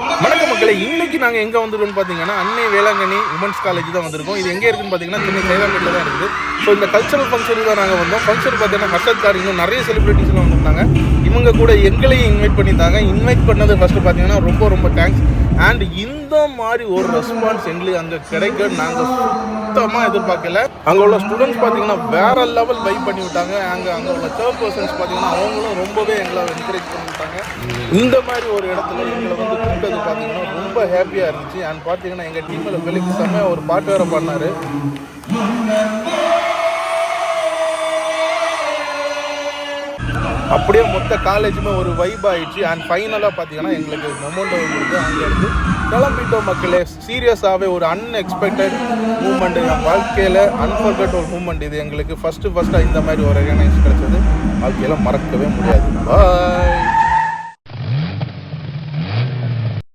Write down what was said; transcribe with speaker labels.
Speaker 1: வணக்கம் மக்களே, இன்னைக்கு நாங்கள் எங்கே வந்திருக்கோம்னு பார்த்தீங்கன்னா அன்னை வேளாங்கண்ணி உமன்ஸ் காலேஜ் தான் வந்திருக்கோம். இது எங்கே இருக்குன்னு பார்த்தீங்கன்னா சென்னை சைதாப்பேட்டில் தான் இருக்குது. ஸோ இந்த கல்ச்சரல் ஃபங்க்ஷனுக்கு தான் நாங்கள் வந்தோம். ஃபங்க்ஷன் பார்த்தீங்கன்னா ஹர்ஷத் கார் இன்னும் நிறைய செலிபிரிட்டிஸ்லாம் வந்திருந்தாங்க. இவங்க கூட எங்களையும் இன்வைட் பண்ணியிருந்தாங்க. இன்வைட் பண்ணது ஃபஸ்ட்டு பார்த்தீங்கன்னா ரொம்ப தேங்க்ஸ். அண்ட் இந்த மாதிரி ஒரு ரெஸ்பான்ஸ் எங்களுக்கு அங்கே கிடைக்க நாங்கள் சுத்தமாக எதிர்பார்க்கல. அங்கே உள்ள ஸ்டூடெண்ட்ஸ் பார்த்தீங்கன்னா வேற லெவல் வைப் பண்ணி விட்டாங்க. அங்கே உள்ள தேர்ட் பர்சன்ஸ் பார்த்தீங்கன்னா அவங்களும் ரொம்பவே எங்களை என்கரேஜ் பண்ணி விட்டாங்க. இந்த மாதிரி ஒரு இடத்துல எங்களை வந்து கூப்பிட்டது பார்த்தீங்கன்னா ரொம்ப ஹாப்பியாக இருந்துச்சு. அண்ட் பார்த்தீங்கன்னா எங்கள் டீமில் வெளிக்கு செம்மையாக ஒரு பாட்டு வேறு பண்ணார். அப்படியே மொத்த காலேஜுமே ஒரு வைப் ஆகிடுச்சு. அண்ட் ஃபைனலாக பார்த்தீங்கன்னா எங்களுக்கு மொமெண்டோ கொடுத்து அங்கேருந்து கிளம்பிட்டோம் மக்களே. சீரியஸாகவே ஒரு அன்எக்ஸ்பெக்டட் மூமெண்ட், என் வாழ்க்கையில் அன்ஃபர்கட் ஒரு மூமெண்ட். இது எங்களுக்கு ஃபஸ்ட்டாக இந்த மாதிரி ஒரு ரெகனைஸ் கிடைச்சது வாழ்க்கையில் மறக்கவே முடியாது. பாய்.